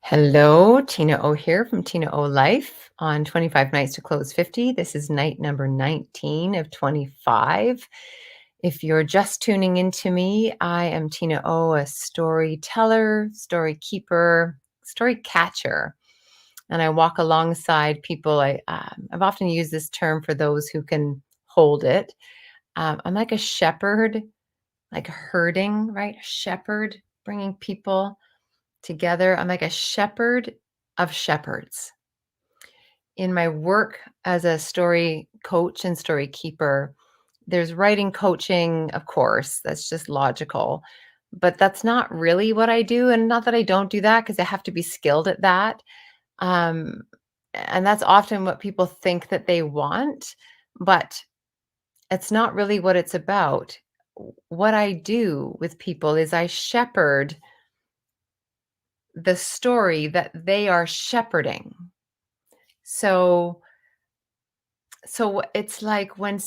Hello, Tina O here from Tina O Life on 25 Nights to Close 50. This is night number 19 of 25. If you're just tuning into me, I am Tina O, a storyteller, story keeper, story catcher, and I walk alongside people. I've often used this term for those who can hold it. I'm like a shepherd, like herding, right? A shepherd, bringing people together. I'm like a shepherd of shepherds. In my work as a story coach and story keeper, there's writing coaching, of course, that's just logical. But that's not really what I do. And not that I don't do that, because I have to be skilled at that. Um, and that's often what people think that they want, but it's not really what it's about. What I do with people is I shepherd the story that they are shepherding. So it's like when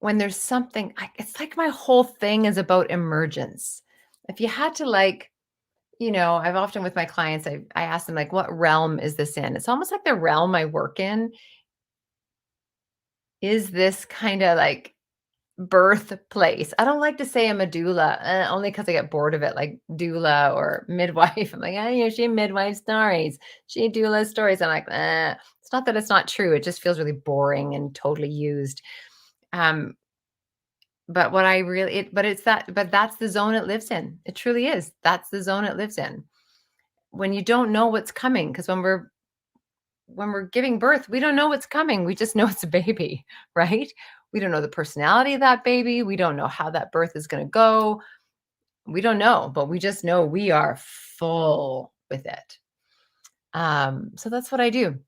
there's something it's like my whole thing is about emergence. If you had to I've often with my clients, I ask them like, what realm is this in? It's almost like the realm I work in is this kind of like birthplace. I don't like to say I'm a doula, only because I get bored of it, like doula or midwife. I'm like, she midwife stories, she doula stories. I'm like, it's not that it's not true. It just feels really boring and totally used. Um, but what I really, but that's the zone it lives in. It truly is. That's the zone it lives in. When you don't know what's coming, because when we're giving birth, we don't know what's coming. We just know it's a baby, right? We don't know the personality of that baby. We don't know how that birth is going to go. We don't know, but we just know we are full with it. So that's what I do.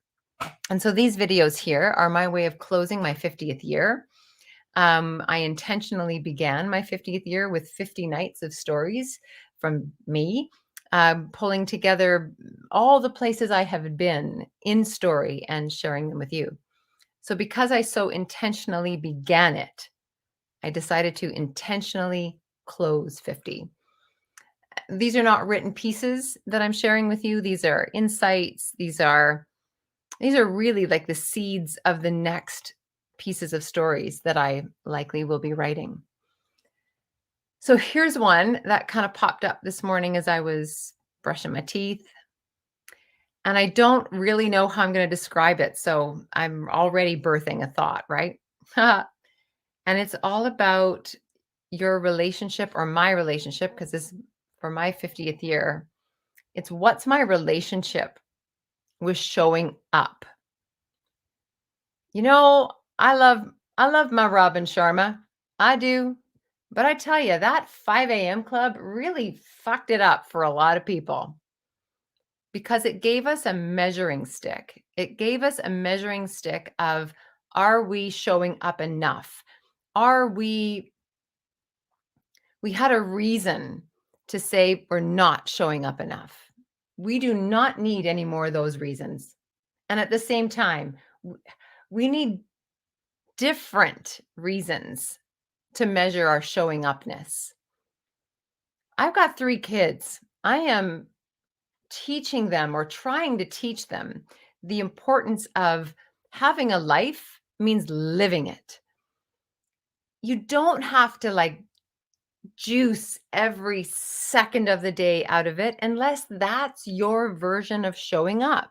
And so these videos here are my way of closing my 50th year. I intentionally began my 50th year with 50 nights of stories from me, pulling together all the places I have been in story and sharing them with you. So because I so intentionally began it, I decided to intentionally close 50. These are not written pieces that I'm sharing with you. These are insights. These are really like the seeds of the next pieces of stories that I likely will be writing. So here's one that kind of popped up this morning as I was brushing my teeth. And I don't really know how I'm going to describe it. So I'm already birthing a thought, right? And it's all about your relationship or my relationship, because this for my 50th year. It's what's my relationship with showing up. You know, I love my Robin Sharma. I do. But I tell you, that 5 a.m. club really fucked it up for a lot of people because it gave us a measuring stick. It gave us a measuring stick of, are we showing up enough? We had a reason to say we're not showing up enough. We do not need any more of those reasons. And at the same time, we need different reasons to measure our showing upness. I've got 3 kids. I am teaching them or trying to teach them the importance of having a life means living it. You don't have to like juice every second of the day out of it unless that's your version of showing up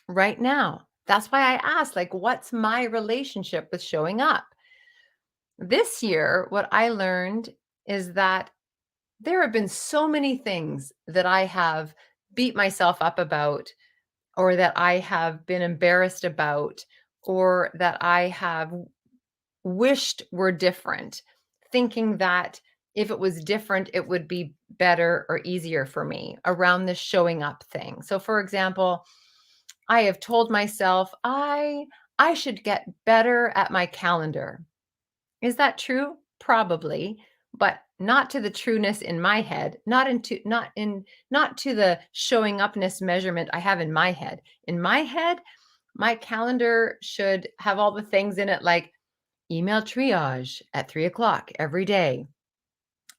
right now. That's why I asked, like, what's my relationship with showing up? This year, what I learned is that there have been so many things that I have beat myself up about, or that I have been embarrassed about, or that I have wished were different, thinking that if it was different, it would be better or easier for me around this showing up thing. So, for example, I have told myself I should get better at my calendar. Is that true? Probably, but not to the trueness in my head, not to the showing upness measurement I have in my head. In my head, my calendar should have all the things in it like email triage at 3 o'clock every day.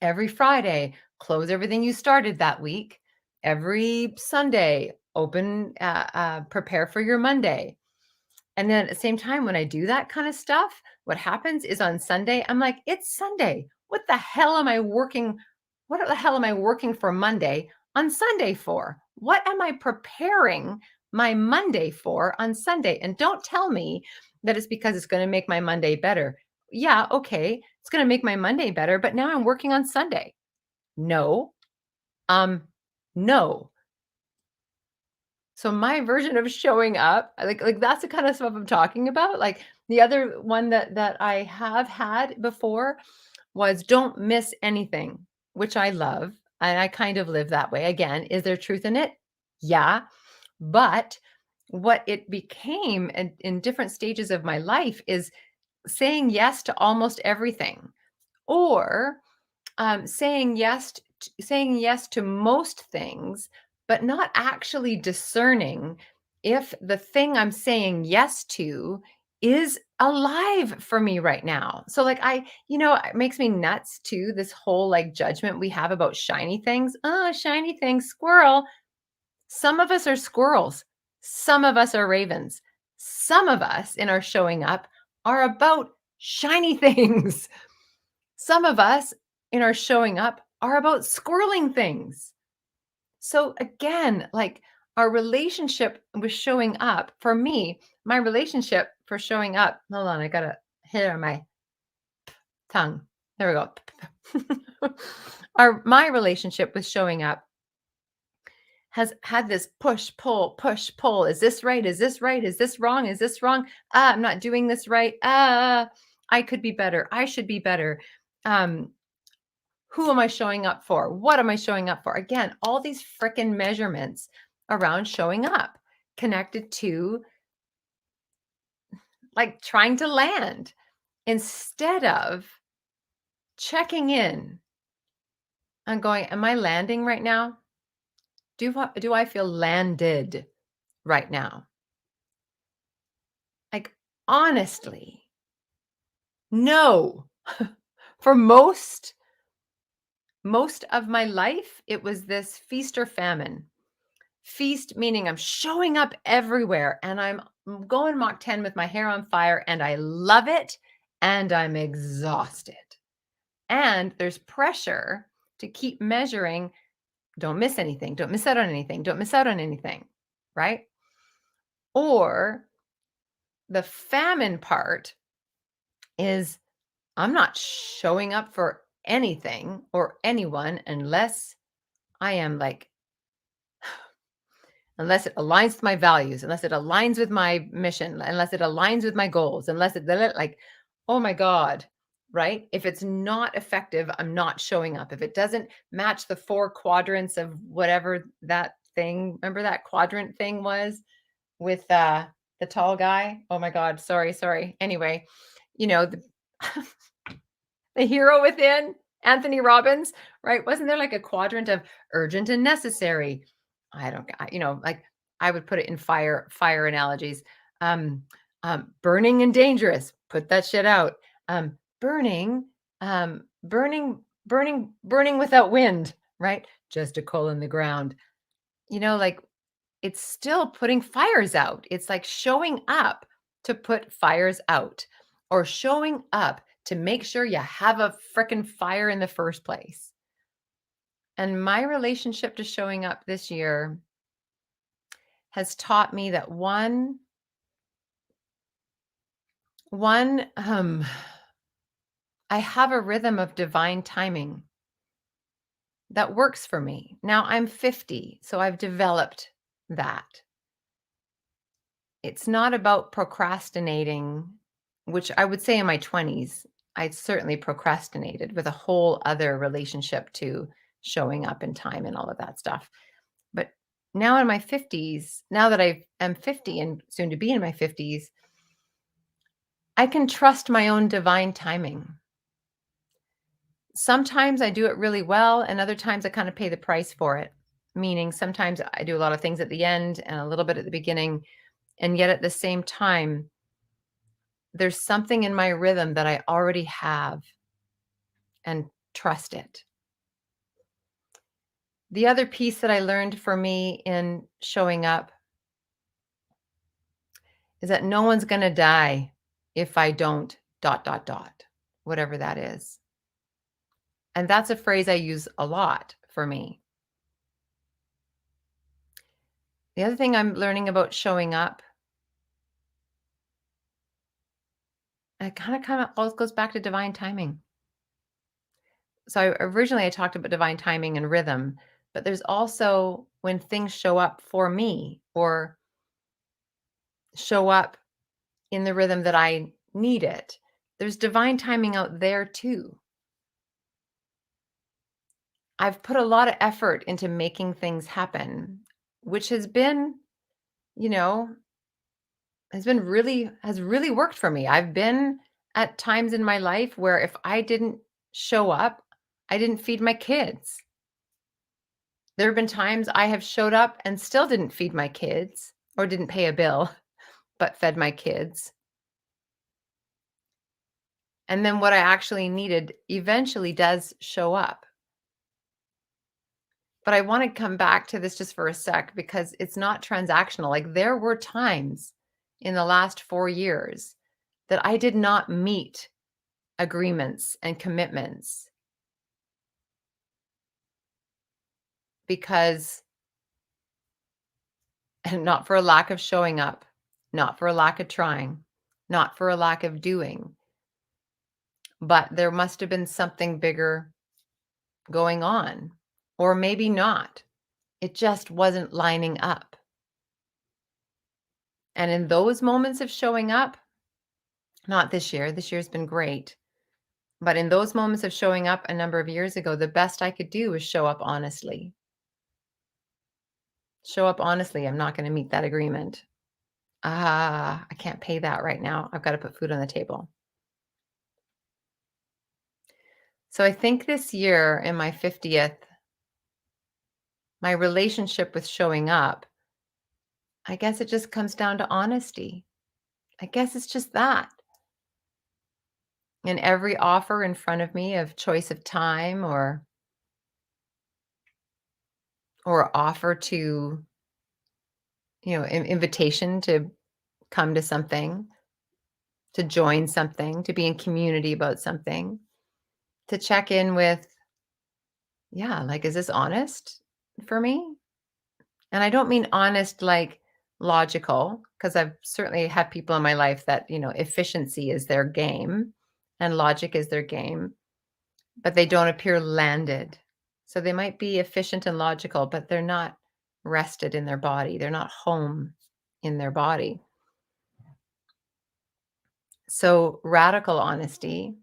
Every Friday, close everything you started that week. Every Sunday, prepare for your Monday. And then at the same time, when I do that kind of stuff, what happens is on Sunday, I'm like, it's Sunday. What the hell am I working? What the hell am I working for Monday on Sunday for? What am I preparing my Monday for on Sunday? And don't tell me that it's because it's going to make my Monday better. Yeah, okay. It's going to make my Monday better, but now I'm working on Sunday. No. Um, no. So my version of showing up, like that's the kind of stuff I'm talking about. Like the other one that I have had before was don't miss anything, which I love. And I kind of live that way. Again, is there truth in it? Yeah. But what it became in different stages of my life is saying yes to almost everything, or saying yes to most things, but not actually discerning if the thing I'm saying yes to is alive for me right now. So like it makes me nuts too, this whole like judgment we have about shiny things. Oh, shiny things, squirrel. Some of us are squirrels. Some of us are ravens. Some of us in our showing up are about shiny things. Some of us in our showing up are about squirreling things. So again, like our relationship with showing up, for me, my relationship for showing up, hold on, I got a hit on my tongue. There we go. My relationship with showing up has had this push, pull, push, pull. Is this right? Is this right? Is this wrong? Is this wrong? I'm not doing this right. I could be better. I should be better. Um, Who am I showing up for? What am I showing up for? Again, all these freaking measurements around showing up connected to like trying to land instead of checking in and going, am I landing right now? Do I feel landed right now? Like, honestly, no. For most of my life, it was this feast or famine. Feast meaning I'm showing up everywhere and I'm going Mach 10 with my hair on fire and I love it and I'm exhausted. And there's pressure to keep measuring, don't miss anything, don't miss out on anything, don't miss out on anything, right? Or the famine part is I'm not showing up for anything or anyone I am like unless it aligns with my values, unless it aligns with my mission, unless it aligns with my goals, unless it like, oh my God, right? If it's not effective, I'm not showing up. If it doesn't match the 4 quadrants of whatever that thing, remember that quadrant thing was with the tall guy? Oh my God, sorry. Anyway, the the hero within, Anthony Robbins, right? Wasn't there like a quadrant of urgent and necessary? I don't, like I would put it in fire analogies. Um, Burning and dangerous. Put that shit out. Burning, burning without wind, right? Just a coal in the ground. Like it's still putting fires out. It's like showing up to put fires out or showing up to make sure you have a freaking fire in the first place. And my relationship to showing up this year has taught me that one I have a rhythm of divine timing that works for me. Now I'm 50, so I've developed that. It's not about procrastinating, which I would say in my 20s, I certainly procrastinated with a whole other relationship to showing up in time and all of that stuff. But now in my 50s, now that I am 50 and soon to be in my 50s, I can trust my own divine timing. Sometimes I do it really well, and other times I kind of pay the price for it. Meaning sometimes I do a lot of things at the end and a little bit at the beginning. And yet at the same time, there's something in my rhythm that I already have and trust it. The other piece that I learned for me in showing up is that no one's gonna die if I don't dot, dot, dot, whatever that is. And that's a phrase I use a lot for me. The other thing I'm learning about showing up, it kinda all goes back to divine timing. So originally I talked about divine timing and rhythm, but there's also when things show up for me or show up in the rhythm that I need it. There's divine timing out there too. I've put a lot of effort into making things happen, which has been, you know, has really worked for me. I've been at times in my life where if I didn't show up, I didn't feed my kids. There have been times I have showed up and still didn't feed my kids or didn't pay a bill, but fed my kids. And then what I actually needed eventually does show up. But I want to come back to this just for a sec because it's not transactional. Like there were times in the last 4 years that I did not meet agreements and commitments because, and not for a lack of showing up, not for a lack of trying, not for a lack of doing, but there must have been something bigger going on, or maybe not. It just wasn't lining up. And in those moments of showing up, not this year's been great, but in those moments of showing up a number of years ago, the best I could do was show up honestly. Show up honestly. I'm not going to meet that agreement. I can't pay that right now. I've got to put food on the table. So I think this year in my 50th, my relationship with showing up, I guess it just comes down to honesty. I guess it's just that. And every offer in front of me of choice of time or offer to, invitation to come to something, to join something, to be in community about something, to check in with, yeah, like, is this honest for me? And I don't mean honest like logical, because I've certainly had people in my life that, efficiency is their game and logic is their game, but they don't appear landed. So they might be efficient and logical, but they're not rested in their body. They're not home in their body. So radical honesty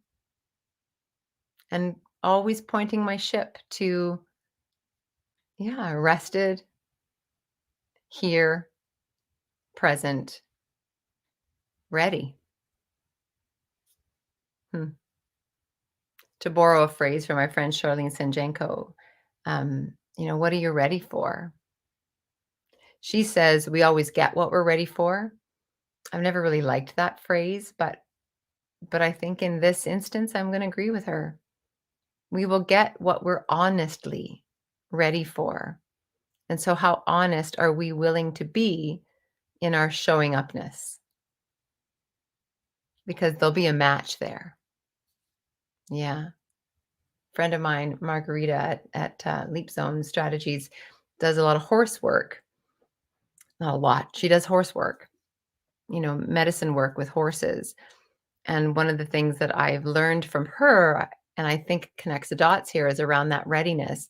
and always pointing my ship to, yeah, rested, here, present, ready. Hmm. To borrow a phrase from my friend Charlene Sanjenko, what are you ready for? She says we always get what we're ready for. I've never really liked that phrase, but I think in this instance, I'm going to agree with her. We will get what we're honestly ready for. And so, how honest are we willing to be in our showing upness? Because there'll be a match there. Yeah. Friend of mine, Margarita at Leap Zone Strategies, does a lot of horse work. Not a lot. She does horse work, medicine work with horses. And one of the things that I've learned from her, and I think connects the dots here, is around that readiness,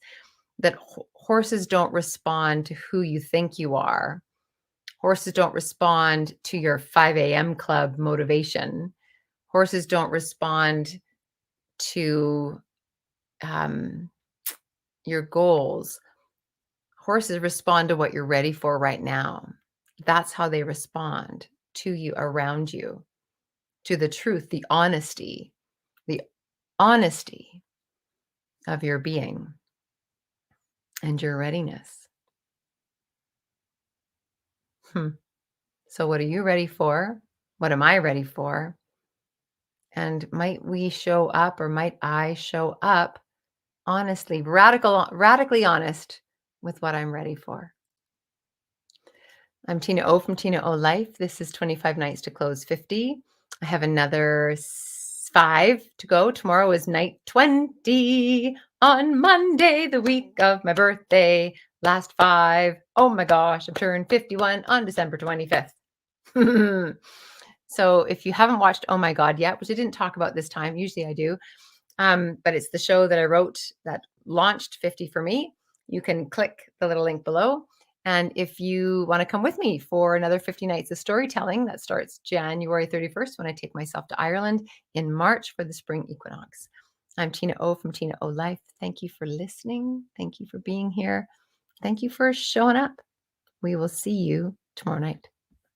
that horses don't respond to who you think you are. Horses don't respond to your 5 a.m. club motivation. Horses don't respond to your goals. Horses respond to what you're ready for right now. That's how they respond to you, around you, to the truth, the honesty of your being and your readiness. So what are you ready for? What am I ready for? And might we show up, or might I show up honestly, radically honest with what I'm ready for. I'm Tina O from Tina O Life. This is 25 nights to close 50. I have another 5 to go. Tomorrow is night 20. On Monday, the week of my birthday. Last 5. Oh my gosh, I'm turning 51 on December 25th. So if you haven't watched Oh My God yet, which I didn't talk about this time, usually I do, but it's the show that I wrote that launched 50 for me. You can click the little link below. And if you want to come with me for another 50 nights of storytelling, that starts January 31st when I take myself to Ireland in March for the spring equinox. I'm Tina O from Tina O Life. Thank you for listening. Thank you for being here. Thank you for showing up. We will see you tomorrow night.